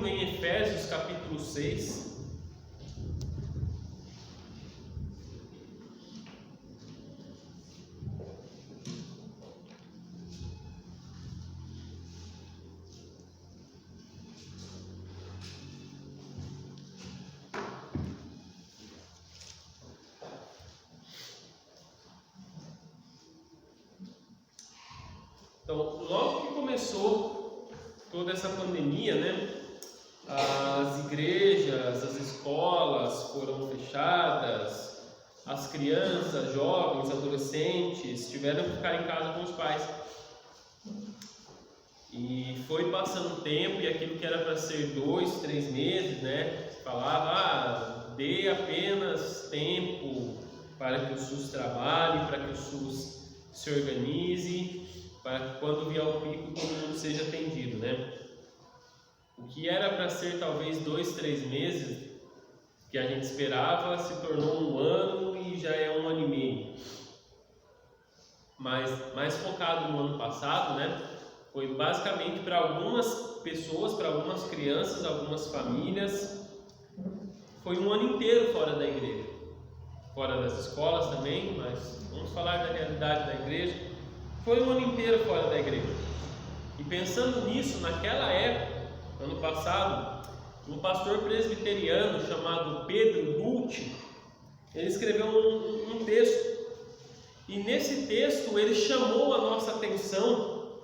comigo em Efésios capítulo 6. Então, logo que começou toda essa pandemia, né, as igrejas, as escolas foram fechadas, as crianças, jovens, adolescentes tiveram que ficar em casa com os pais. E foi passando o tempo e aquilo que era para ser 2, 3 meses, né, falava, dê apenas tempo para que o SUS trabalhe, para que o SUS se organize, para que quando vier o pico todo mundo seja atendido, né? O que era para ser talvez 2, 3 meses que a gente esperava se tornou 1 ano e já é 1 ano e meio. Mas mais focado no ano passado, né? Foi basicamente para algumas pessoas, para algumas crianças, algumas famílias, foi 1 ano inteiro fora da igreja, fora das escolas também, mas vamos falar da realidade da igreja. Foi 1 ano inteiro fora da igreja. E pensando nisso, naquela época, ano passado, um pastor presbiteriano chamado Pedro Bult, ele escreveu um texto. E nesse texto ele chamou a nossa atenção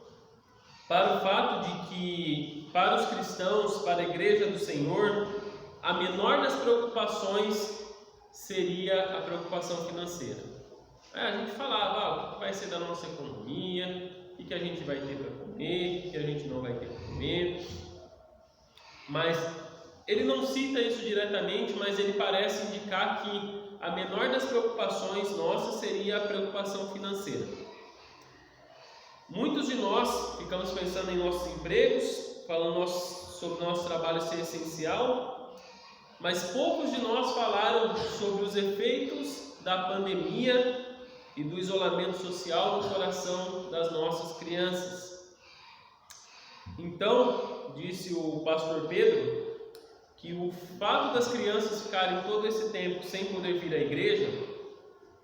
para o fato de que, para os cristãos, para a igreja do Senhor, a menor das preocupações seria a preocupação financeira. A gente falava, o que vai ser da nossa economia, o que a gente vai ter para comer, o que a gente não vai ter para comer. Mas ele não cita isso diretamente, mas ele parece indicar que a menor das preocupações nossas seria a preocupação financeira. Muitos de nós ficamos pensando em nossos empregos, falando sobre o nosso trabalho ser essencial, mas poucos de nós falaram sobre os efeitos da pandemia e do isolamento social no coração das nossas crianças. Então, disse o pastor Pedro, que o fato das crianças ficarem todo esse tempo sem poder vir à igreja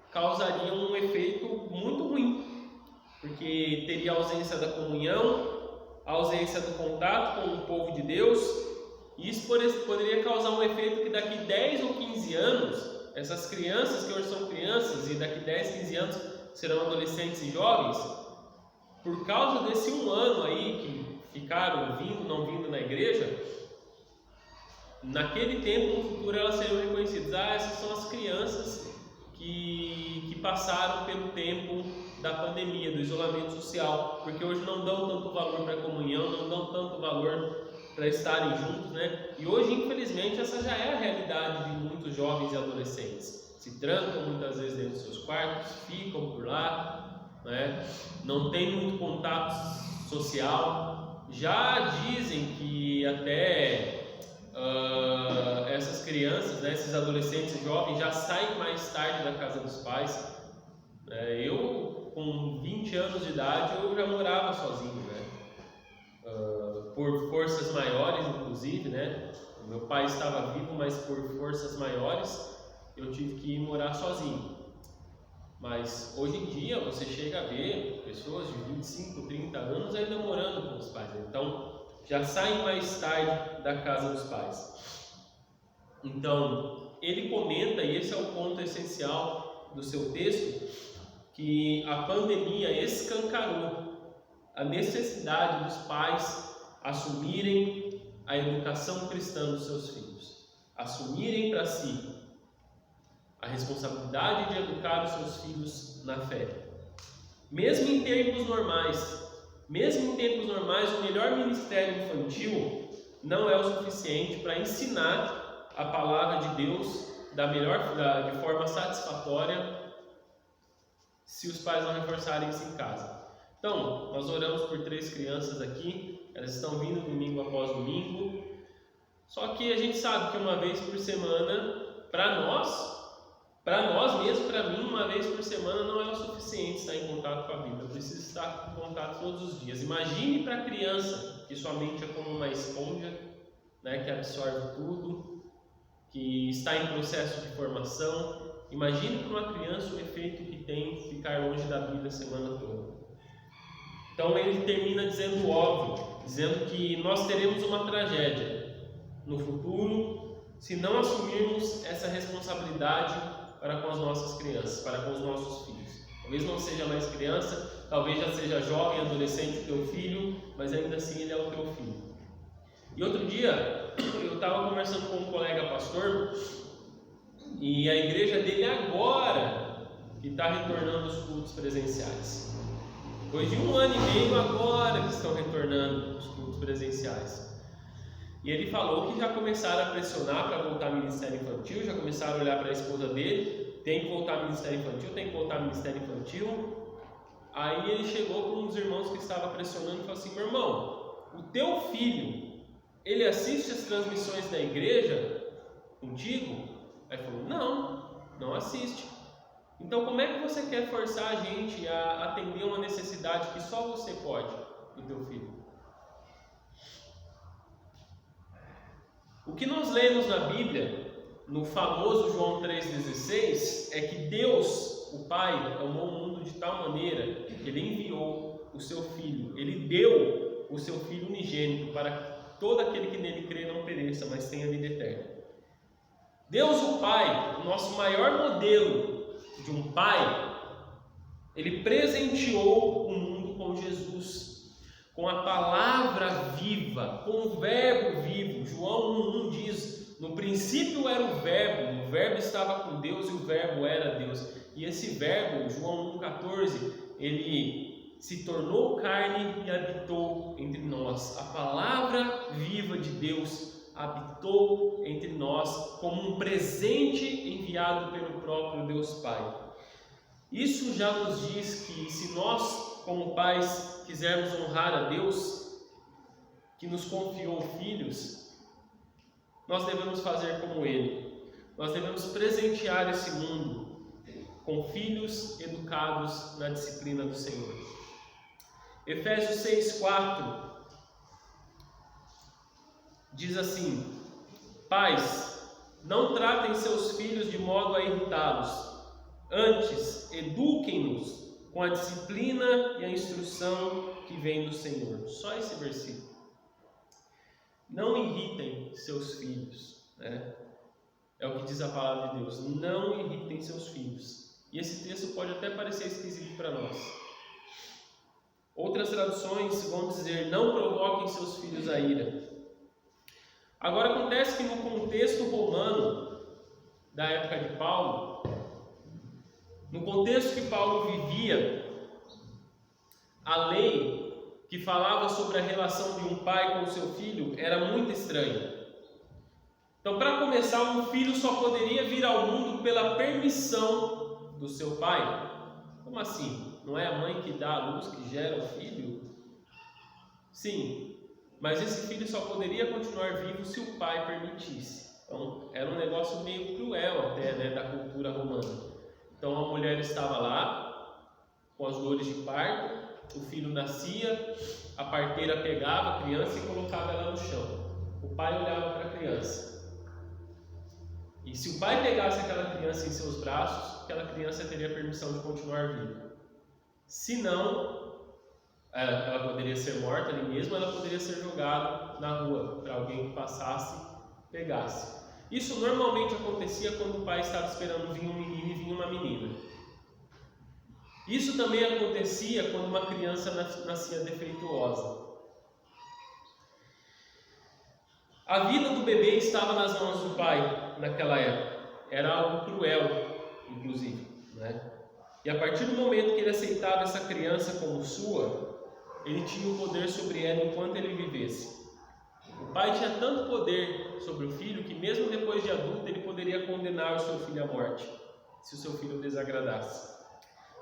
causaria um efeito muito ruim, porque teria a ausência da comunhão, a ausência do contato com o povo de Deus, e isso poderia causar um efeito que daqui 10 ou 15 anos, essas crianças que hoje são crianças e daqui 10, 15 anos serão adolescentes e jovens, por causa desse 1 ano aí que ficaram vindo, não vindo na igreja, naquele tempo, no futuro, elas seriam reconhecidas. Essas são as crianças que passaram pelo tempo da pandemia, do isolamento social, porque hoje não dão tanto valor para a comunhão, não dão tanto valor para estarem juntos, né? E hoje, infelizmente, essa já é a realidade de muitos jovens e adolescentes. Se trancam muitas vezes dentro dos seus quartos, ficam por lá, né? Não tem muito contato social. Já dizem que até essas crianças, né, esses adolescentes e jovens já saem mais tarde da casa dos pais. Eu, com 20 anos de idade, eu já morava sozinho, né? Por forças maiores, inclusive, né? O meu pai estava vivo, mas por forças maiores eu tive que ir morar sozinho. Mas hoje em dia você chega a ver pessoas de 25, 30 anos ainda morando com os pais. Então já saem mais tarde da casa dos pais. Então ele comenta, e esse é o ponto essencial do seu texto, que a pandemia escancarou a necessidade dos pais assumirem a educação cristã dos seus filhos, assumirem para si a responsabilidade de educar os seus filhos na fé. Mesmo em tempos normais, o melhor ministério infantil não é o suficiente para ensinar a palavra de Deus de forma satisfatória se os pais não reforçarem isso em casa. Então, nós oramos por 3 crianças aqui, elas estão vindo domingo após domingo, só que a gente sabe que uma vez por semana, para nós mesmo, para mim, uma vez por semana não é o suficiente estar em contato com a Bíblia. Eu preciso estar em contato todos os dias. Imagine para a criança, que sua mente é como uma esponja, né, que absorve tudo, que está em processo de formação. Imagine para uma criança o efeito que tem ficar longe da Bíblia a semana toda. Então ele termina dizendo o óbvio, dizendo que nós teremos uma tragédia no futuro se não assumirmos essa responsabilidade para com as nossas crianças, para com os nossos filhos. Talvez não seja mais criança, talvez já seja jovem, adolescente o teu filho, mas ainda assim ele é o teu filho. E outro dia eu estava conversando com um colega pastor, e a igreja dele agora que está retornando os cultos presenciais. Depois de 1 ano e meio agora que estão retornando os cultos presenciais. E ele falou que já começaram a pressionar para voltar ao ministério infantil, já começaram a olhar para a esposa dele, tem que voltar ao ministério infantil, tem que voltar ao ministério infantil. Aí ele chegou com um dos irmãos que estava pressionando e falou assim: meu irmão, o teu filho, ele assiste as transmissões da igreja contigo? Aí falou: não assiste. Então como é que você quer forçar a gente a atender uma necessidade que só você pode do teu filho? O que nós lemos na Bíblia, no famoso João 3,16, é que Deus, o Pai, amou o mundo de tal maneira que Ele enviou o seu Filho. Ele deu o seu Filho unigênito para que todo aquele que nele crê não pereça, mas tenha vida eterna. Deus, o Pai, o nosso maior modelo de um Pai, Ele presenteou o mundo com Jesus, com a palavra viva, com o verbo vivo. João 1,1 diz: no princípio era o verbo estava com Deus e o verbo era Deus. E esse verbo, João 1,14, ele se tornou carne e habitou entre nós. A palavra viva de Deus habitou entre nós como um presente enviado pelo próprio Deus Pai. Isso já nos diz que se nós, como pais, quisermos honrar a Deus, que nos confiou filhos, nós devemos fazer como Ele. Nós devemos presentear esse mundo com filhos educados na disciplina do Senhor. Efésios 6,4 diz assim: pais, não tratem seus filhos de modo a irritá-los, antes eduquem-nos com a disciplina e a instrução que vem do Senhor. Só esse versículo. Não irritem seus filhos, né? É o que diz a palavra de Deus. Não irritem seus filhos. E esse texto pode até parecer esquisito para nós. Outras traduções vão dizer: não provoquem seus filhos a ira. Agora acontece que no contexto romano da época de Paulo, no contexto que Paulo vivia, a lei que falava sobre a relação de um pai com o seu filho era muito estranha. Então, para começar, um filho só poderia vir ao mundo pela permissão do seu pai. Como assim? Não é a mãe que dá a luz, que gera o filho? Sim. Mas esse filho só poderia continuar vivo se o pai permitisse. Então, era um negócio meio cruel até, né, da cultura romana. Então, a mulher estava lá, com as dores de parto, o filho nascia, a parteira pegava a criança e colocava ela no chão. O pai olhava para a criança. E se o pai pegasse aquela criança em seus braços, aquela criança teria permissão de continuar viva. Se não, ela poderia ser morta ali mesmo, ela poderia ser jogada na rua para alguém que passasse, pegasse. Isso normalmente acontecia quando o pai estava esperando vir um menino e vinha uma menina. Isso também acontecia quando uma criança nascia defeituosa. A vida do bebê estava nas mãos do pai naquela época. Era algo cruel, inclusive, né? E a partir do momento que ele aceitava essa criança como sua, ele tinha o poder sobre ela enquanto ele vivesse. O pai tinha tanto poder sobre o filho que mesmo depois de adulto ele poderia condenar o seu filho à morte, se o seu filho o desagradasse.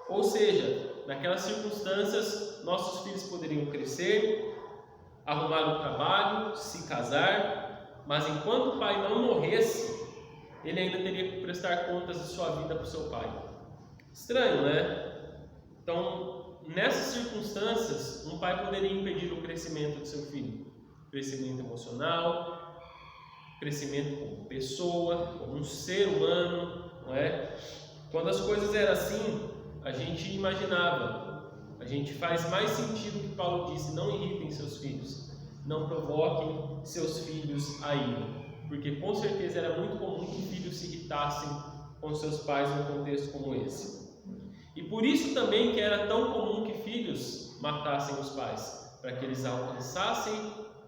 Ou seja, naquelas circunstâncias, nossos filhos poderiam crescer, arrumar um trabalho, se casar, mas enquanto o pai não morresse, ele ainda teria que prestar contas de sua vida para o seu pai. Estranho, né? Então, nessas circunstâncias, um pai poderia impedir o crescimento do seu filho. Crescimento emocional, crescimento como pessoa, como um ser humano, não é? Quando as coisas eram assim, a gente imaginava, a gente faz mais sentido que Paulo disse: não irritem seus filhos, não provoquem seus filhos a ira, porque com certeza era muito comum que filhos se irritassem com seus pais num contexto como esse. E por isso também que era tão comum que filhos matassem os pais, para que eles alcançassem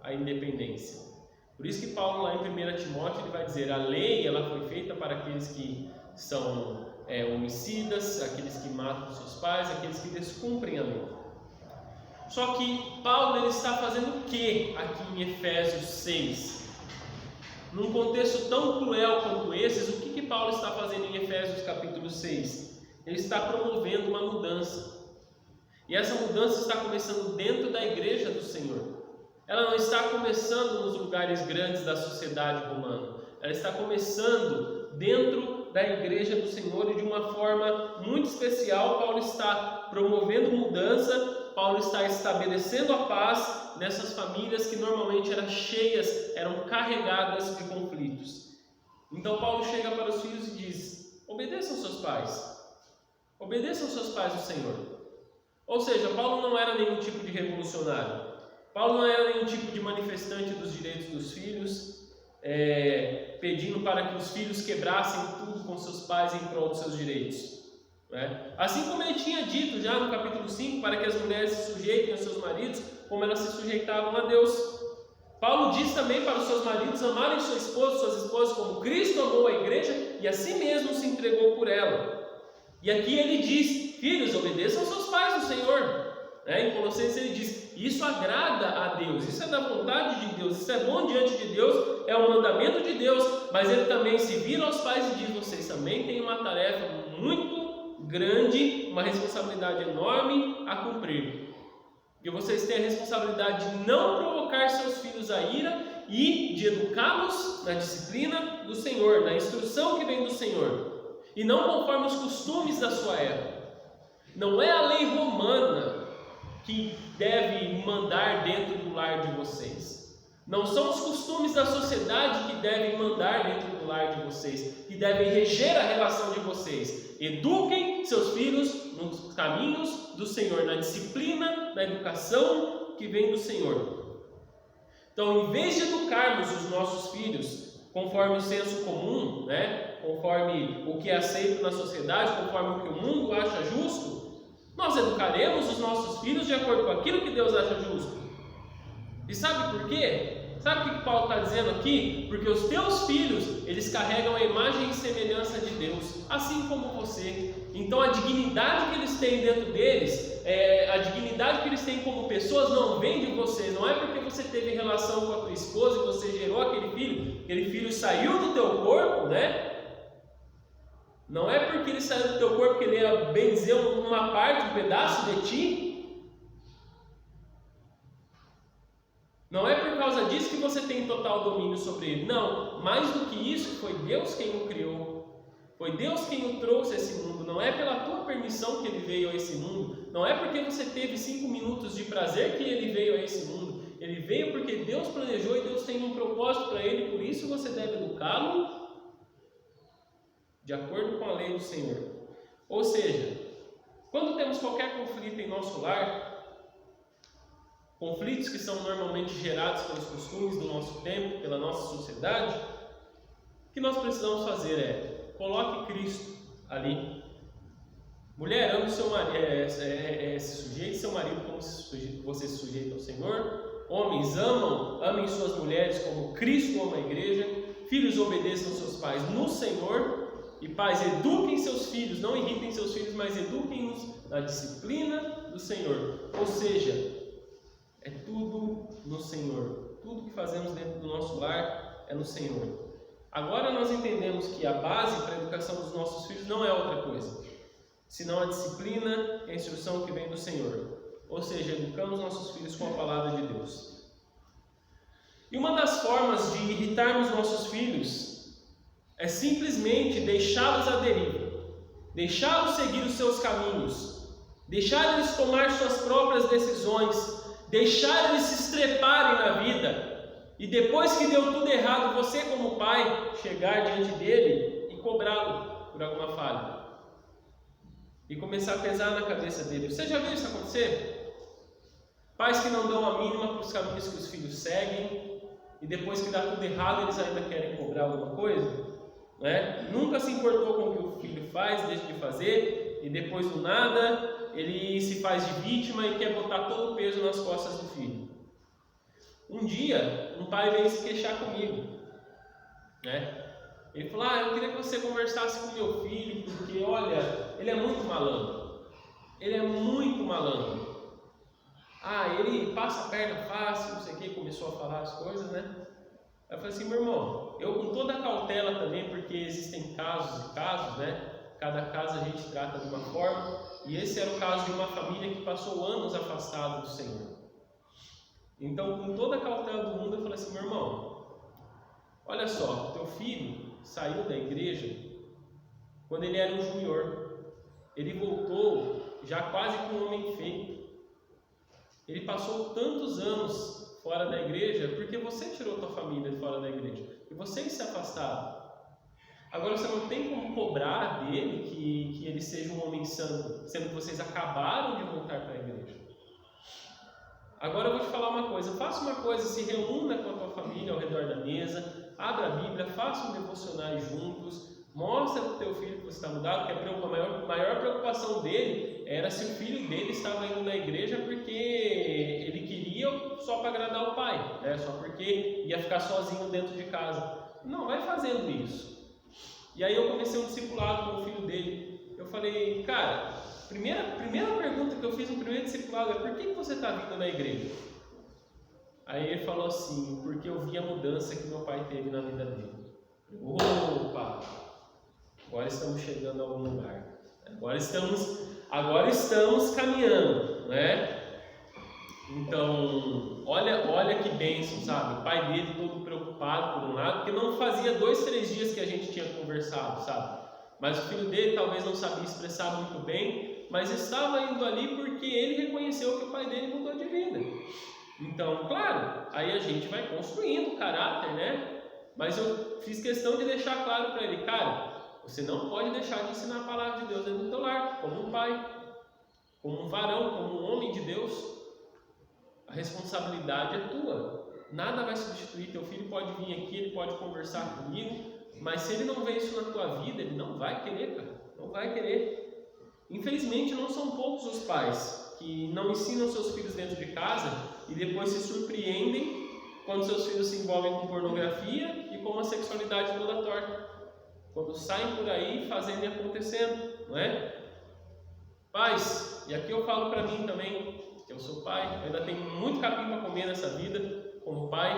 a independência. Por isso que Paulo lá em 1 Timóteo ele vai dizer: a lei ela foi feita para aqueles que são homicidas, aqueles que matam seus pais, aqueles que descumprem a lei. Só que Paulo ele está fazendo o que aqui em Efésios 6? Num contexto tão cruel quanto esses, o que Paulo está fazendo em Efésios capítulo 6? Ele está promovendo uma mudança. E essa mudança está começando dentro da igreja do Senhor. Ela não está começando nos lugares grandes da sociedade romana. Ela está começando dentro da igreja do Senhor, e de uma forma muito especial. Paulo está promovendo mudança, Paulo está estabelecendo a paz nessas famílias que normalmente eram cheias, eram carregadas de conflitos. Então Paulo chega para os filhos e diz: obedeçam seus pais. Obedeçam seus pais do Senhor. Ou seja, Paulo não era nenhum tipo de revolucionário. Paulo não era nenhum tipo de manifestante dos direitos dos filhos, pedindo para que os filhos quebrassem tudo com seus pais em prol dos seus direitos. Assim como ele tinha dito já no capítulo 5, para que as mulheres se sujeitem aos seus maridos, como elas se sujeitavam a Deus. Paulo diz também para os seus maridos amarem suas esposas como Cristo amou a igreja e a si mesmo se entregou por ela. E aqui ele diz: filhos, obedeçam aos seus pais no Senhor. Em Colossenses ele diz: isso agrada a Deus, isso é da vontade de Deus, isso é bom diante de Deus, é um mandamento de Deus. Mas ele também se vira aos pais e diz: vocês também têm uma tarefa muito grande, uma responsabilidade enorme a cumprir. E vocês têm a responsabilidade de não provocar seus filhos a ira e de educá-los na disciplina do Senhor, na instrução que vem do Senhor, e não conforme os costumes da sua época. Não é a lei romana que deve mandar dentro do lar de vocês. Não são os costumes da sociedade que devem mandar dentro do lar de vocês, que devem reger a relação de vocês. Eduquem seus filhos nos caminhos do Senhor, na disciplina, na educação que vem do Senhor. Então, em vez de educarmos os nossos filhos conforme o senso comum, conforme o que é aceito na sociedade, conforme o que o mundo acha justo, nós educaremos os nossos filhos de acordo com aquilo que Deus acha justo. E sabe por quê? Sabe o que Paulo está dizendo aqui? Porque os teus filhos, eles carregam a imagem e semelhança de Deus, assim como você. Então a dignidade que eles têm dentro deles, a dignidade que eles têm como pessoas, não vem de você. Não é porque você teve relação com a tua esposa e você gerou aquele filho saiu do teu corpo, Não é porque ele saiu do teu corpo que ele benzeu uma parte, um pedaço de ti. Não é por causa disso que você tem total domínio sobre ele. Não, mais do que isso, foi Deus quem o criou. Foi Deus quem o trouxe a esse mundo. Não é pela tua permissão que ele veio a esse mundo. Não é porque você teve 5 minutos de prazer que ele veio a esse mundo. Ele veio porque Deus planejou e Deus tem um propósito para ele. Por isso você deve educá-lo de acordo com a lei do Senhor. Ou seja, quando temos qualquer conflito em nosso lar, conflitos que são normalmente gerados pelos costumes do nosso tempo, pela nossa sociedade, o que nós precisamos fazer é: coloque Cristo ali. Mulher, ame seu marido, se sujeite seu marido como você se sujeita ao Senhor. Homens, amem suas mulheres como Cristo ama a igreja. Filhos, obedeçam seus pais no Senhor. E pais, eduquem seus filhos, não irritem seus filhos, mas eduquem-nos na disciplina do Senhor. Ou seja, é tudo no Senhor. Tudo que fazemos dentro do nosso lar é no Senhor. Agora nós entendemos que a base para a educação dos nossos filhos não é outra coisa, senão a disciplina e a instrução que vem do Senhor. Ou seja, educamos nossos filhos com a palavra de Deus. E uma das formas de irritarmos nossos filhos é simplesmente deixá-los à deriva, deixá-los seguir os seus caminhos, deixar eles tomar suas próprias decisões, deixar eles se estreparem na vida, E depois que deu tudo errado, você como pai chegar diante dele e cobrá-lo por alguma falha. E começar a pesar na cabeça dele. Você já viu isso acontecer? Pais que não dão a mínima para os caminhos que os filhos seguem, e depois que dá tudo errado, eles ainda querem cobrar alguma coisa, né? Nunca se importou com o que o filho faz, deixa de fazer, e depois do nada, ele se faz de vítima e quer botar todo o peso nas costas do filho. Um dia, um pai veio se queixar comigo, né? Ele falou: eu queria que você conversasse com meu filho, porque olha, ele é muito malandro. Ele é muito malandro. Ele passa a perna fácil, não sei o que, começou a falar as coisas, né? Aí eu falei assim: meu irmão, eu com toda a cautela também, porque existem casos e casos, né? Cada caso a gente trata de uma forma, e esse era o caso de uma família que passou anos afastada do Senhor. Então, com toda a cautela do mundo, eu falei assim: meu irmão, olha só, teu filho saiu da igreja quando ele era um junior. Ele voltou já quase com um homem feito. Ele passou tantos anos fora da igreja porque você tirou tua família de fora da igreja e vocês se afastaram. Agora você não tem como cobrar dele que ele seja um homem santo, sendo que vocês acabaram de voltar para a igreja. Agora eu vou te falar uma coisa: faça uma coisa, se reúna com a tua família ao redor da mesa, abra a Bíblia, faça um devocionais juntos, mostra para o teu filho que você está mudado, que a maior preocupação dele era se o filho dele estava indo na igreja porque ele queria só para agradar o pai, né? Só porque ia ficar sozinho dentro de casa. Não, vai fazendo isso. E aí eu comecei um discipulado com o filho dele. Eu falei: cara, primeira pergunta que eu fiz no primeiro discipulado é: por que você está vindo na igreja? Aí ele falou assim: porque eu vi a mudança que meu pai teve na vida dele. Opa! Agora estamos chegando a algum lugar. Agora estamos caminhando, né? Então, olha que bênção, sabe? O pai dele todo preocupado por um lado, porque não fazia 2, 3 dias que a gente tinha conversado, sabe? Mas o filho dele talvez não sabia expressar muito bem, mas estava indo ali porque ele reconheceu que o pai dele mudou de vida. Então, claro, aí a gente vai construindo o caráter, né? Mas eu fiz questão de deixar claro para ele: cara, você não pode deixar de ensinar a palavra de Deus dentro do teu lar, como um pai, como um varão, como um homem de Deus. A responsabilidade é tua. Nada vai substituir. Teu filho pode vir aqui, ele pode conversar comigo, mas se ele não vê isso na tua vida, ele não vai querer, cara. Não vai querer. Infelizmente, não são poucos os pais que não ensinam seus filhos dentro de casa e depois se surpreendem quando seus filhos se envolvem com pornografia e com uma sexualidade toda torta. Quando saem por aí fazendo e acontecendo, não é? Pais, e aqui eu falo para mim também, que eu sou pai, eu ainda tenho muito capim para comer nessa vida como pai,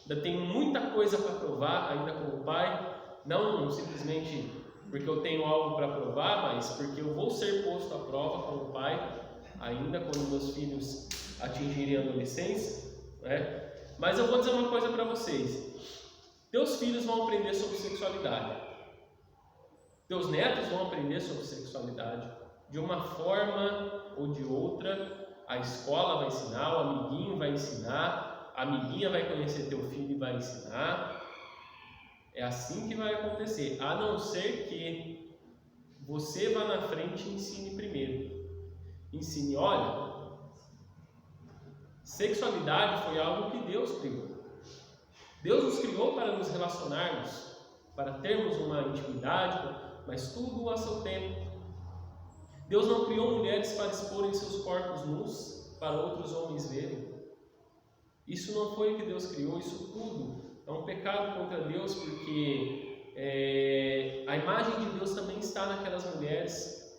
ainda tenho muita coisa para provar ainda como pai, não simplesmente porque eu tenho algo para provar, mas porque eu vou ser posto à prova como pai, ainda quando meus filhos atingirem a adolescência, né? Mas eu vou dizer uma coisa para vocês: teus filhos vão aprender sobre sexualidade, teus netos vão aprender sobre sexualidade, de uma forma ou de outra. A escola vai ensinar, o amiguinho vai ensinar, a amiguinha vai conhecer teu filho e vai ensinar. É assim que vai acontecer, a não ser que você vá na frente e ensine primeiro. Ensine: olha, sexualidade foi algo que Deus criou. Deus nos criou para nos relacionarmos, para termos uma intimidade, mas tudo a seu tempo. Deus não criou mulheres para exporem seus corpos nus para outros homens verem. Isso não foi o que Deus criou. Isso tudo é um pecado contra Deus, porque a imagem de Deus também está naquelas mulheres,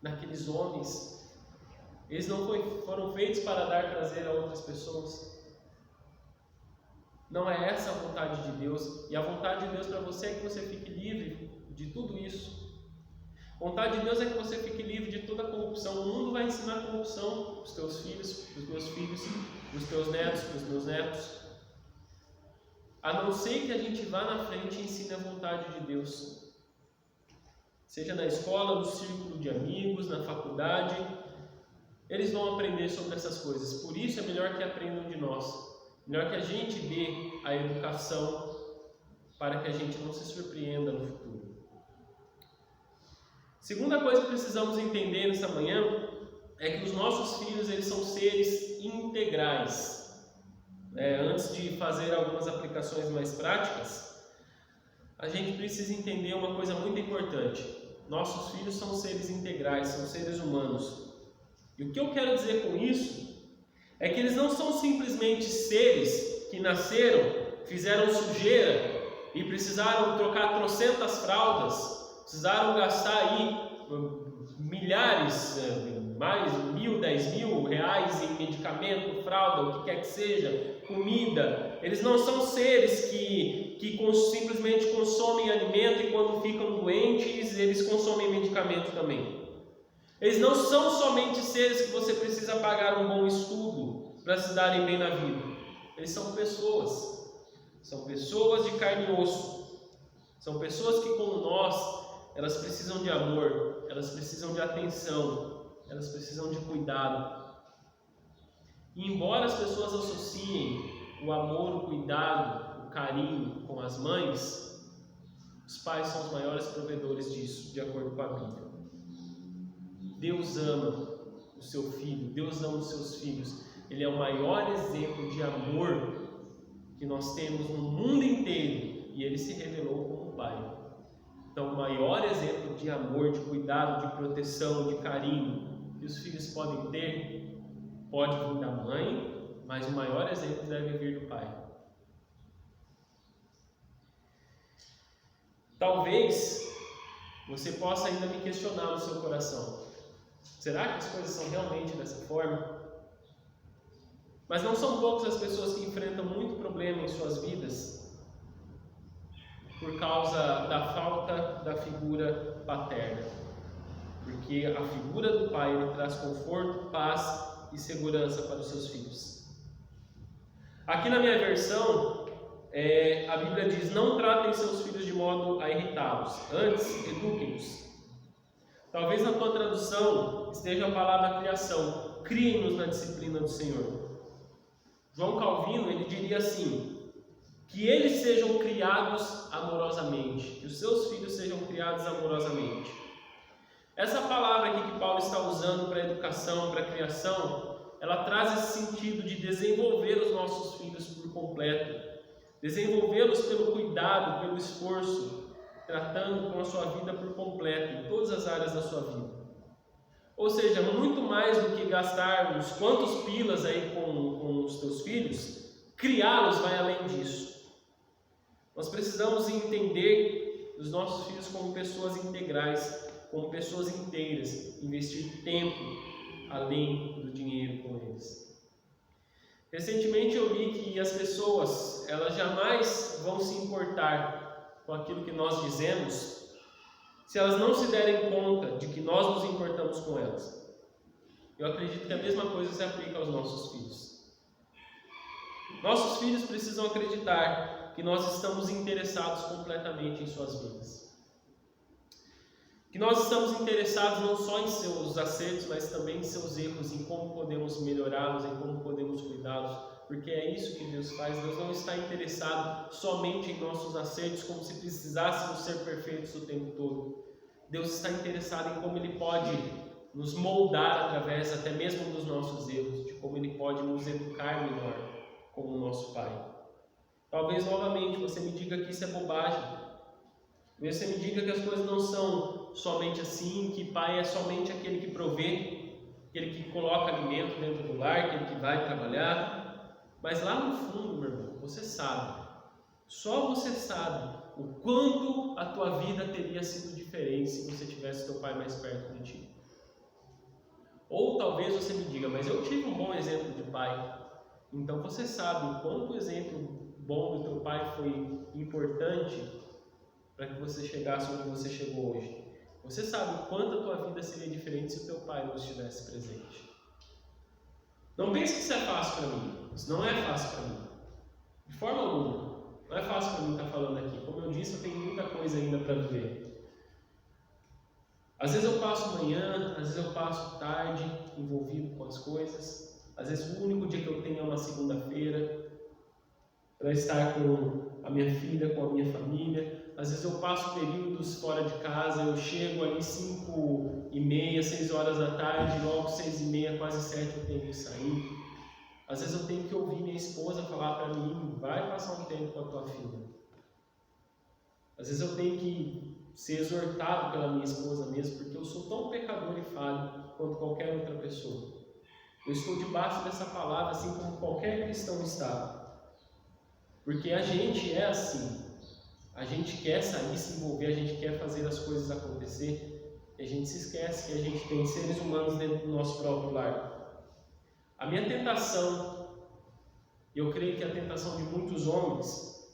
naqueles homens. Eles não foram feitos para dar prazer a outras pessoas. Não é essa a vontade de Deus. E a vontade de Deus para você é que você fique livre de tudo isso. A vontade de Deus é que você fique livre de toda a corrupção. O mundo vai ensinar corrupção para os teus filhos, para os meus filhos, para os teus netos, para os meus netos. A não ser que a gente vá na frente e ensine a vontade de Deus. Seja na escola, no círculo de amigos, na faculdade, eles vão aprender sobre essas coisas. Por isso é melhor que aprendam de nós. melhor que a gente dê a educação para que a gente não se surpreenda no futuro. Segunda coisa que precisamos entender nessa manhã é que os nossos filhos, eles são seres integrais. Antes de fazer algumas aplicações mais práticas, a gente precisa entender uma coisa muito importante. Nossos filhos são seres integrais, são seres humanos. E o que eu quero dizer com isso é que eles não são simplesmente seres que nasceram, fizeram sujeira e precisaram trocar trocentas fraldas, precisaram gastar aí milhares, mais 1.000, 10.000 reais em medicamento, fralda, o que quer que seja, comida. Eles não são seres que simplesmente consomem alimento e quando ficam doentes eles consomem medicamento também. Eles não são somente seres que você precisa pagar um bom estudo para se darem bem na vida. Eles são pessoas. São pessoas de carne e osso. São pessoas que, como nós, elas precisam de amor, elas precisam de atenção, elas precisam de cuidado. E embora as pessoas associem o amor, o cuidado, o carinho com as mães, os pais são os maiores provedores disso, de acordo com a Bíblia. Deus ama o seu filho, Deus ama os seus filhos. Ele é o maior exemplo de amor que nós temos no mundo inteiro e ele se revelou como Pai. Então, o maior exemplo de amor, de cuidado, de proteção, de carinho que os filhos podem ter, pode vir da mãe, mas o maior exemplo deve vir do pai. Talvez você possa ainda me questionar no seu coração. Será que as coisas são realmente dessa forma? Mas não são poucas as pessoas que enfrentam muito problema em suas vidas por causa da falta da figura paterna. Porque a figura do pai ele traz conforto, paz e segurança para os seus filhos. Aqui na minha versão, a Bíblia diz: não tratem seus filhos de modo a irritá-los, antes eduquem-os. Talvez na tua tradução esteja a palavra criação, criem-nos na disciplina do Senhor. João Calvino ele diria assim: que eles sejam criados amorosamente, que os seus filhos sejam criados amorosamente. Essa palavra aqui que Paulo está usando para educação, para criação, ela traz esse sentido de desenvolver os nossos filhos por completo, desenvolvê-los pelo cuidado, pelo esforço, tratando com a sua vida por completo, em todas as áreas da sua vida. Ou seja, muito mais do que gastar uns quantos pilas aí com os teus filhos, criá-los vai além disso. Nós precisamos entender os nossos filhos como pessoas integrais, como pessoas inteiras, investir tempo além do dinheiro com eles. Recentemente eu li que as pessoas, elas jamais vão se importar com aquilo que nós dizemos, se elas não se derem conta de que nós nos importamos com elas. Eu acredito que a mesma coisa se aplica aos nossos filhos. Nossos filhos precisam acreditar que nós estamos interessados completamente em suas vidas. Que nós estamos interessados não só em seus acertos, mas também em seus erros, em como podemos melhorá-los, em como podemos cuidá-los, porque é isso que Deus faz. Deus não está interessado somente em nossos acertos, como se precisássemos ser perfeitos o tempo todo. Deus está interessado em como Ele pode nos moldar através até mesmo dos nossos erros, de como Ele pode nos educar melhor como nosso Pai. Talvez novamente você me diga que isso é bobagem. Você me diga que as coisas não são somente assim, que pai é somente aquele que provê, aquele que coloca alimento dentro do lar, aquele que vai trabalhar. Mas lá no fundo, meu irmão, você sabe, só você sabe o quanto a tua vida teria sido diferente se você tivesse teu pai mais perto de ti. Ou talvez você me diga, mas eu tive um bom exemplo de pai. Então você sabe o quanto o exemplo bom do teu pai foi importante para que você chegasse onde você chegou hoje. Você sabe o quanto a tua vida seria diferente se o teu pai não estivesse presente. Não pense que isso é fácil para mim. Isso não é fácil para mim. De forma alguma. Não é fácil para mim estar falando aqui. Como eu disse, eu tenho muita coisa ainda para viver. Às vezes eu passo manhã, às vezes eu passo tarde envolvido com as coisas. Às vezes o único dia que eu tenho é uma segunda-feira. para estar com a minha filha, com a minha família. Às vezes eu passo períodos fora de casa, eu chego ali 5h30, 6 horas da tarde, logo 6h30, quase 7 eu tenho que sair. Às vezes eu tenho que ouvir minha esposa falar para mim, vai passar um tempo com a tua filha. Às vezes eu tenho que ser exortado pela minha esposa mesmo, porque eu sou tão pecador e falho quanto qualquer outra pessoa. Eu estou debaixo dessa palavra, assim como qualquer cristão está. Porque a gente é assim. A gente quer sair, se envolver, a gente quer fazer as coisas acontecer. E a gente se esquece que a gente tem seres humanos dentro do nosso próprio lar. A minha tentação, e eu creio que a tentação de muitos homens,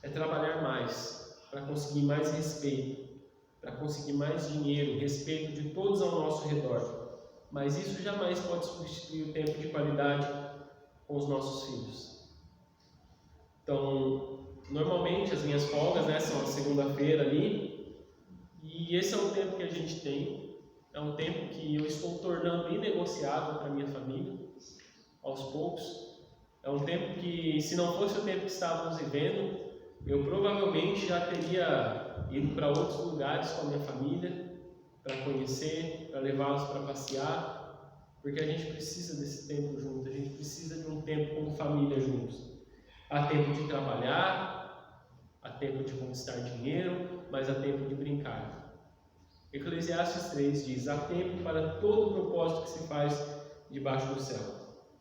é trabalhar mais, para conseguir mais respeito, para conseguir mais dinheiro, respeito de todos ao nosso redor. Mas isso jamais pode substituir o tempo de qualidade com os nossos filhos. Então, normalmente as minhas folgas, são a segunda-feira ali, e esse é o tempo que a gente tem. É um tempo que eu estou tornando inegociável para a minha família, aos poucos. É um tempo que, se não fosse o tempo que estávamos vivendo, eu provavelmente já teria ido para outros lugares com a minha família, para conhecer, para levá-los para passear, porque a gente precisa desse tempo junto, a gente precisa de um tempo como família juntos. Há tempo de trabalhar, há tempo de conquistar dinheiro, mas há tempo de brincar. Eclesiastes 3 diz, há tempo para todo o propósito que se faz debaixo do céu.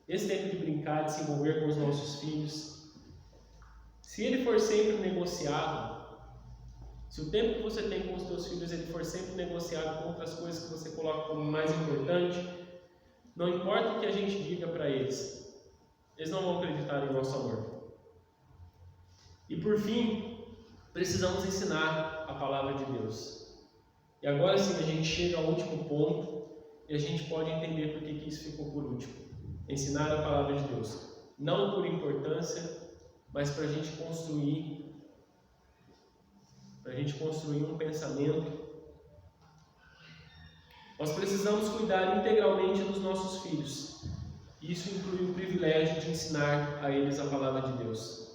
Esse tempo de brincar, de se envolver com os nossos filhos, se ele for sempre negociado, se o tempo que você tem com os seus filhos ele for sempre negociado com outras coisas que você coloca como mais importante, não importa o que a gente diga para eles, eles não vão acreditar em nosso amor. E por fim, precisamos ensinar a palavra de Deus. E agora sim a gente chega ao último ponto e a gente pode entender por que isso ficou por último. Ensinar a palavra de Deus. Não por importância, mas para a gente construir um pensamento. Nós precisamos cuidar integralmente dos nossos filhos. Isso inclui o privilégio de ensinar a eles a palavra de Deus.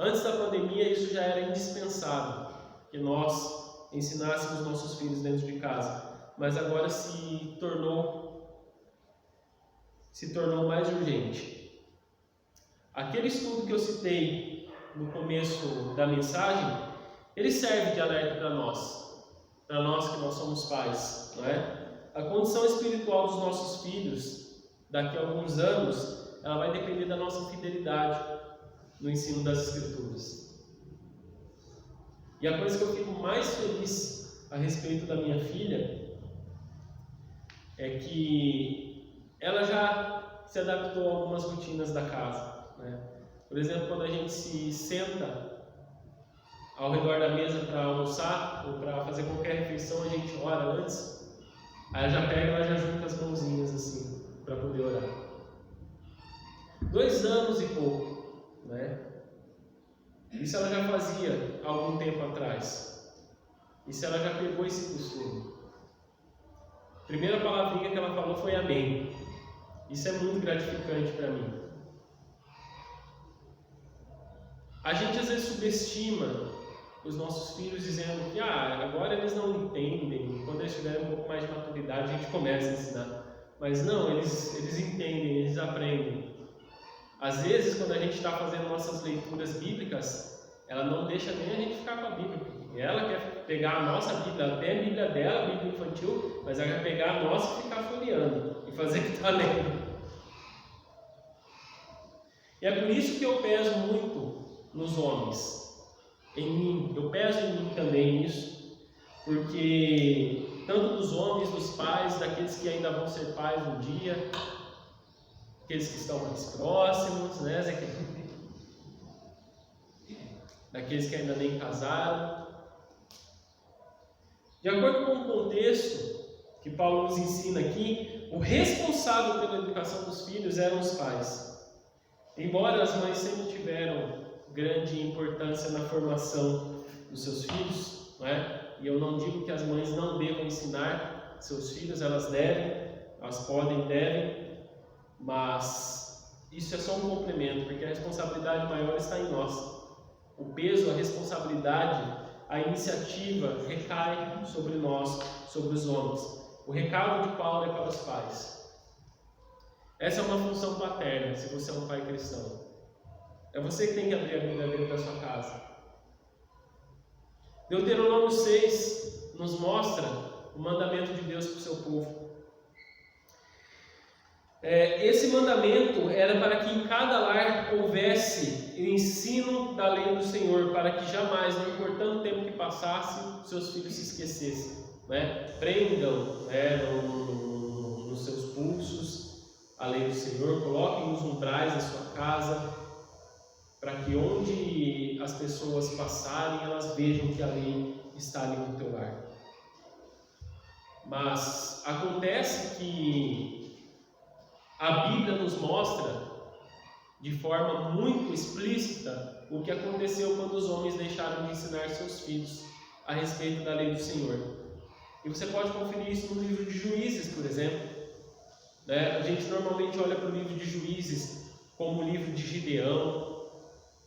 Antes da pandemia, isso já era indispensável, que nós ensinássemos nossos filhos dentro de casa. Mas agora se tornou mais urgente. Aquele estudo que eu citei no começo da mensagem, ele serve de alerta para nós que nós somos pais, não é? A condição espiritual dos nossos filhos, daqui a alguns anos, ela vai depender da nossa fidelidade no ensino das Escrituras. E a coisa que eu fico mais feliz a respeito da minha filha é que ela já se adaptou a algumas rotinas da casa, né? Por exemplo, quando a gente se senta ao redor da mesa para almoçar ou para fazer qualquer refeição, a gente ora antes, aí ela já junta as mãozinhas assim para poder orar. 2 anos e pouco, né? Isso ela já fazia há algum tempo atrás. Isso ela já pegou esse costume. A primeira palavrinha que ela falou foi amém. Isso é muito gratificante para mim. A gente às vezes subestima os nossos filhos dizendo que agora eles não entendem, quando eles tiverem um pouco mais de maturidade a gente começa a ensinar. Mas não, eles entendem, eles aprendem. Às vezes, quando a gente está fazendo nossas leituras bíblicas, ela não deixa nem a gente ficar com a Bíblia. Ela quer pegar a nossa Bíblia, até a Bíblia dela, a Bíblia infantil, mas ela quer pegar a nossa e ficar folheando e fazer que está lendo. E é por isso que eu peso muito nos homens, em mim. Eu peso em mim também isso, porque tanto dos homens, dos pais, daqueles que ainda vão ser pais um dia, aqueles que estão mais próximos, né? Daqueles que ainda nem casaram. De acordo com o contexto que Paulo nos ensina aqui, o responsável pela educação dos filhos eram os pais. Embora as mães sempre tiveram grande importância na formação dos seus filhos, não é? E eu não digo que as mães não devam ensinar seus filhos, elas devem, elas podem, devem, mas isso é só um complemento, porque a responsabilidade maior está em nós. O peso, a responsabilidade, a iniciativa recai sobre nós, sobre os homens. O recado de Paulo é para os pais. Essa é uma função paterna, se você é um pai cristão. É você que tem que abrir a Bíblia dentro da sua casa. Deuteronômio 6 nos mostra o mandamento de Deus para o seu povo. Esse mandamento era para que em cada lar houvesse o ensino da lei do Senhor, para que jamais, não importando o tempo que passasse, seus filhos se esquecessem. Prendam nos seus pulsos a lei do Senhor, coloquem nos umbrais da sua casa, para que onde as pessoas passarem, elas vejam que a lei está ali no teu lar. Mas acontece que a Bíblia nos mostra de forma muito explícita o que aconteceu quando os homens deixaram de ensinar seus filhos a respeito da lei do Senhor. E você pode conferir isso no livro de Juízes, por exemplo. A gente normalmente olha para o livro de Juízes como o livro de Gideão,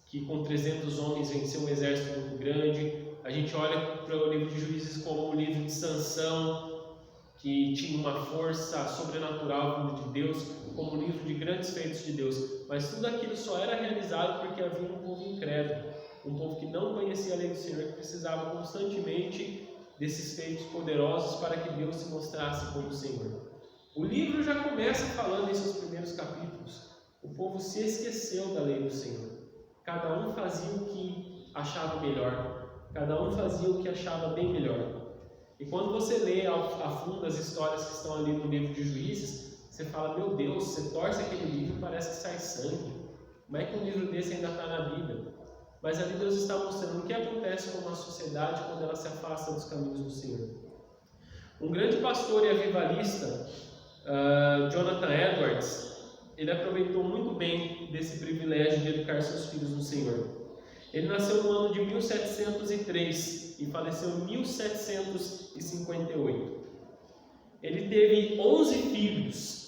que com 300 homens venceu um exército muito grande. A gente olha para o livro de Juízes como o livro de Sansão, que tinha uma força sobrenatural vindo de Deus, como um livro de grandes feitos de Deus. Mas tudo aquilo só era realizado porque havia um povo incrédulo, um povo que não conhecia a lei do Senhor, que precisava constantemente desses feitos poderosos para que Deus se mostrasse como o Senhor. O livro já começa falando em seus primeiros capítulos. O povo se esqueceu da lei do Senhor. Cada um fazia o que achava melhor. Cada um fazia o que achava bem melhor. E quando você lê a fundo as histórias que estão ali no livro de Juízes, você fala, meu Deus, você torce aquele livro e parece que sai sangue. Como é que um livro desse ainda está na Bíblia? Mas ali Deus está mostrando o que acontece com uma sociedade quando ela se afasta dos caminhos do Senhor. Um grande pastor e avivalista, Jonathan Edwards, ele aproveitou muito bem desse privilégio de educar seus filhos no Senhor. Ele nasceu no ano de 1703 e faleceu em 1758. Ele teve 11 filhos.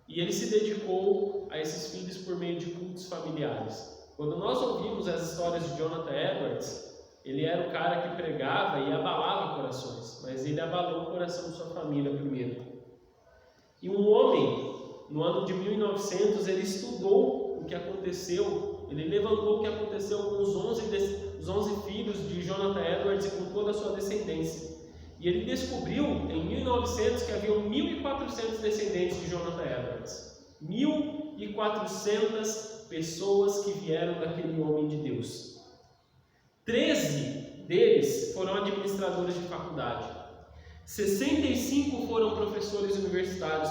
E ele se dedicou a esses filhos por meio de cultos familiares. Quando nós ouvimos as histórias de Jonathan Edwards, ele era o cara que pregava e abalava corações, mas ele abalou o coração de sua família primeiro. E um homem, no ano de 1900, ele estudou o que aconteceu, ele levantou o que aconteceu com os 11 filhos de Jonathan Edwards e com toda a sua descendência. E ele descobriu em 1900 que havia 1.400 descendentes de Jonathan Edwards. 1.400 pessoas que vieram daquele homem de Deus. 13 deles foram administradores de faculdade. 65 foram professores universitários.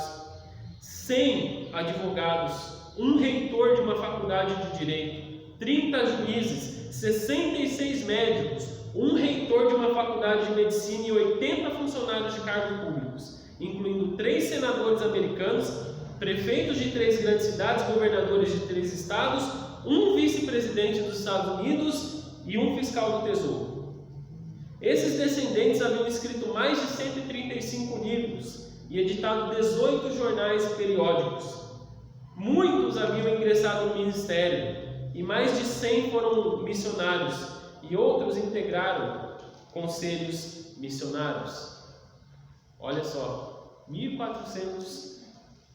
100 advogados. Um reitor de uma faculdade de direito. 30 juízes. 66 médicos. Um reitor de uma faculdade de medicina e 80 funcionários de cargos públicos, incluindo 3 senadores americanos, prefeitos de 3 grandes cidades, governadores de 3 estados, um vice-presidente dos Estados Unidos e um fiscal do Tesouro. Esses descendentes haviam escrito mais de 135 livros e editado 18 jornais periódicos. Muitos haviam ingressado no ministério e mais de 100 foram missionários. E outros integraram conselhos missionários. Olha só, 1.400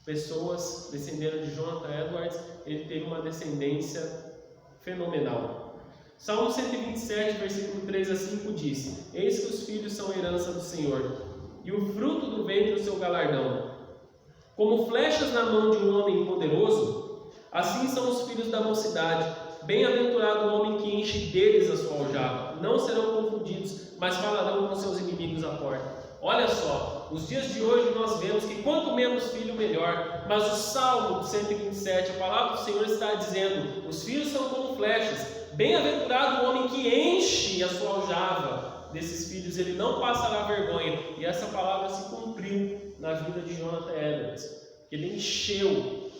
pessoas descenderam de Jonathan Edwards. Ele teve uma descendência fenomenal. Salmo 127, versículo 3 a 5 diz: Eis que os filhos são herança do Senhor, e o fruto do ventre o seu galardão. Como flechas na mão de um homem poderoso, assim são os filhos da mocidade. Bem-aventurado o homem que enche deles a sua aljava. Não serão confundidos, mas falarão com seus inimigos à porta. Olha só, nos dias de hoje nós vemos que quanto menos filho, melhor. Mas o Salmo 127, a palavra do Senhor está dizendo: os filhos são como flechas. Bem-aventurado o homem que enche a sua aljava desses filhos, ele não passará vergonha. E essa palavra se cumpriu na vida de Jonathan Edwards. Ele encheu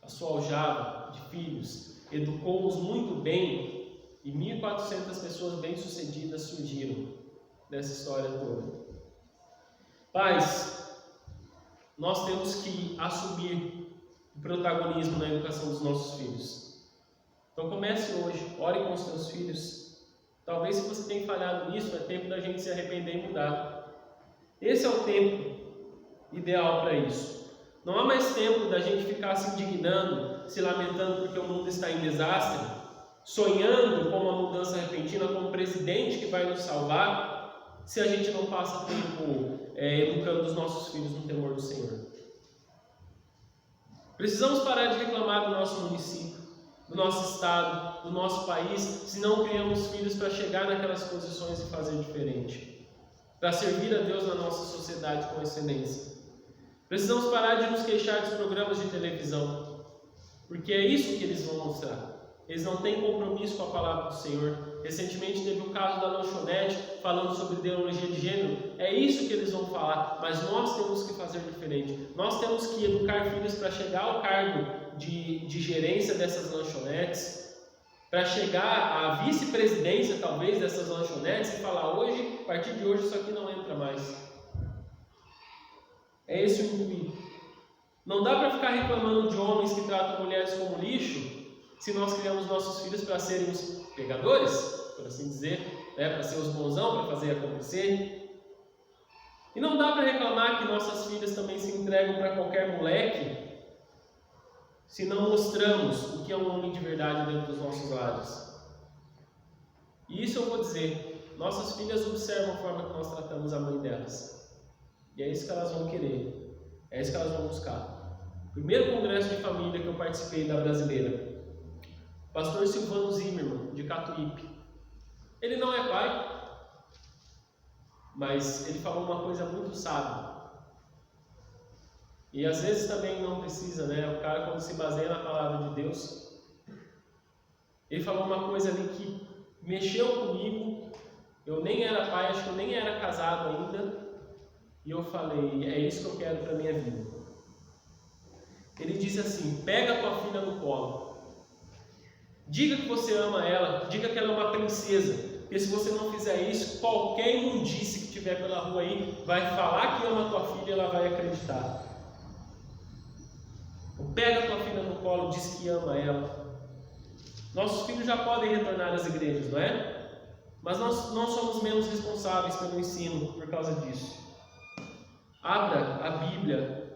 a sua aljava de filhos, educou-os muito bem, e 1.400 pessoas bem-sucedidas surgiram dessa história toda. Pais, nós temos que assumir o protagonismo na educação dos nossos filhos. Então comece hoje, ore com os seus filhos. Talvez se você tem falhado nisso, é tempo da gente se arrepender e mudar. Esse é o tempo ideal para isso. Não há mais tempo da gente ficar se indignando, se lamentando porque o mundo está em desastre, sonhando com uma mudança repentina, com um presidente que vai nos salvar, se a gente não passa tempo educando os nossos filhos no temor do Senhor. Precisamos parar de reclamar do nosso município, do nosso estado, do nosso país, se não criamos filhos para chegar naquelas posições e fazer diferente, para servir a Deus na nossa sociedade com excelência. Precisamos parar de nos queixar dos programas de televisão, porque é isso que eles vão mostrar. Eles não têm compromisso com a palavra do Senhor. Recentemente teve o caso da lanchonete falando sobre ideologia de gênero. É isso que eles vão falar, mas nós temos que fazer diferente. Nós temos que educar filhos para chegar ao cargo de gerência dessas lanchonetes, para chegar à vice-presidência talvez dessas lanchonetes e falar: hoje, a partir de hoje, isso aqui não entra mais. É esse o intuito. Não dá para ficar reclamando de homens que tratam mulheres como lixo, se nós criamos nossos filhos para serem os pegadores, por assim dizer, para ser os bonzão, para fazer acontecer. E não dá para reclamar que nossas filhas também se entregam para qualquer moleque, se não mostramos o que é um homem de verdade dentro dos nossos lares. E isso eu vou dizer, nossas filhas observam a forma que nós tratamos a mãe delas. E é isso que elas vão querer, é isso que elas vão buscar. Primeiro congresso de família que eu participei da Brasileira, pastor Silvano Zimmermann, de Catuípe. Ele não é pai, mas ele falou uma coisa muito sábia. E às vezes também não precisa, O cara, quando se baseia na palavra de Deus, ele falou uma coisa ali que mexeu comigo. Eu nem era pai, acho que eu nem era casado ainda, e eu falei: é isso que eu quero para a minha vida. Ele disse assim: pega a tua filha no colo, diga que você ama ela, diga que ela é uma princesa, porque se você não fizer isso, qualquer imundice que estiver pela rua aí vai falar que ama a tua filha e ela vai acreditar. Pega a tua filha no colo, diz que ama ela. Nossos filhos já podem retornar às igrejas, não é? Mas nós não somos menos responsáveis pelo ensino por causa disso. Abra a Bíblia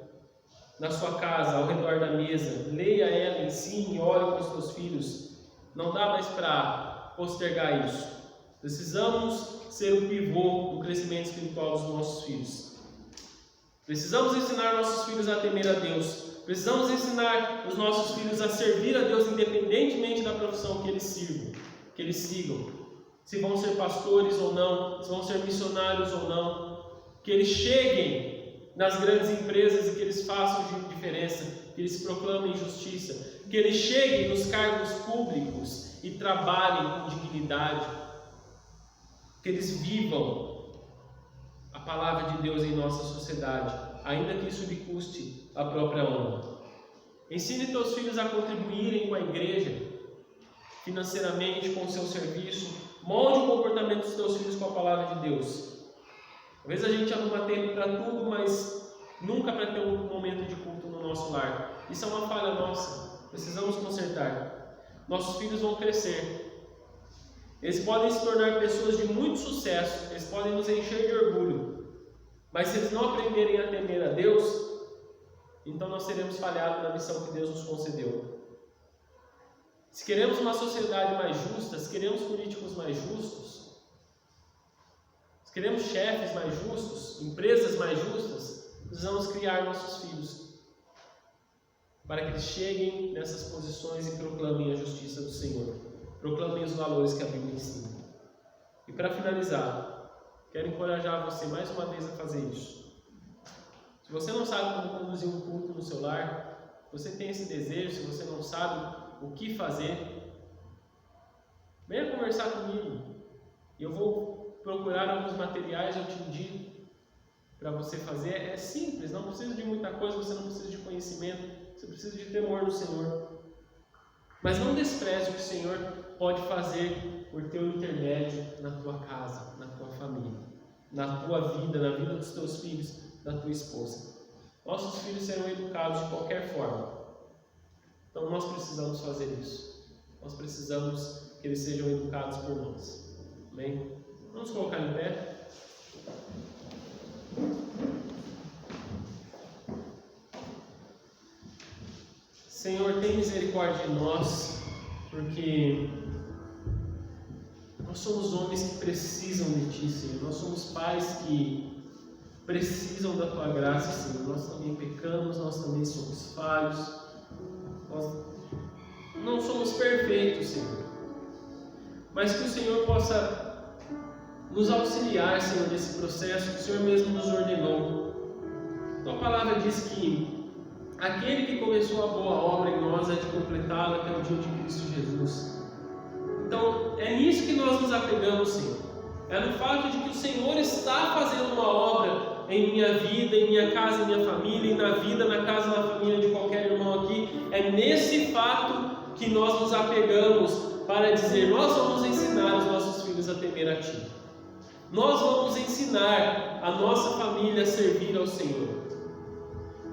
na sua casa, ao redor da mesa, leia ela, ensine, ore com os seus filhos. Não dá mais para postergar isso. Precisamos ser o pivô do crescimento espiritual dos nossos filhos. Precisamos ensinar nossos filhos a temer a Deus. Precisamos ensinar os nossos filhos a servir a Deus independentemente da profissão que eles sirvam, que eles sigam. Se vão ser pastores ou não, se vão ser missionários ou não. Que eles cheguem nas grandes empresas e que eles façam diferença, que eles proclamem justiça, que eles cheguem nos cargos públicos e trabalhem com dignidade, que eles vivam a palavra de Deus em nossa sociedade, ainda que isso lhe custe a própria honra. Ensine teus filhos a contribuírem com a igreja, financeiramente, com o seu serviço. Molde o comportamento dos teus filhos com a palavra de Deus. Às vezes a gente arruma tempo para tudo, mas nunca para ter um momento de culto no nosso lar. Isso é uma falha nossa, precisamos consertar. Nossos filhos vão crescer. Eles podem se tornar pessoas de muito sucesso, eles podem nos encher de orgulho. Mas se eles não aprenderem a temer a Deus, então nós seremos falhados na missão que Deus nos concedeu. Se queremos uma sociedade mais justa, se queremos políticos mais justos, se queremos chefes mais justos, empresas mais justas, precisamos criar nossos filhos para que eles cheguem nessas posições e proclamem a justiça do Senhor, proclamem os valores que a Bíblia ensina. E para finalizar, quero encorajar você mais uma vez a fazer isso. Se você não sabe como conduzir um culto no seu lar, se você tem esse desejo, se você não sabe o que fazer, venha conversar comigo. Eu vou procurar alguns materiais, eu te indico para você fazer. É simples, não precisa de muita coisa, você não precisa de conhecimento, você precisa de temor do Senhor. Mas não despreze o que o Senhor pode fazer por teu intermédio na tua casa, na tua família, na tua vida, na vida dos teus filhos, da tua esposa. nossos filhos serão educados de qualquer forma. Então nós precisamos fazer isso. Nós precisamos que eles sejam educados por nós. Amém? Vamos colocar em pé. Senhor, tem misericórdia de nós, porque nós somos homens que precisam de Ti, Senhor. Nós somos pais que precisam da Tua graça, Senhor. Nós também pecamos, nós também somos falhos. Nós não somos perfeitos, Senhor. Mas que o Senhor possa nos auxiliar, Senhor, nesse processo que o Senhor mesmo nos ordenou. Tua palavra diz que aquele que começou a boa obra em nós é de completá-la até o dia de Cristo Jesus. Então, é nisso que nós nos apegamos, Senhor. É no fato de que o Senhor está fazendo uma obra em minha vida, em minha casa, em minha família, e na vida, na casa, na família de qualquer irmão aqui. É nesse fato que nós nos apegamos para dizer: nós vamos ensinar os nossos filhos a temer a Ti. Nós vamos ensinar a nossa família a servir ao Senhor.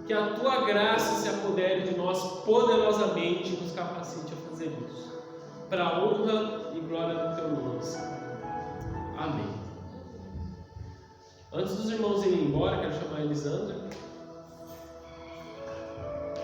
Que a Tua graça se apodere de nós poderosamente e nos capacite a fazer isso, para a honra e glória do Teu nome, Senhor. Amém. Antes dos irmãos irem embora, quero chamar a Elisandra.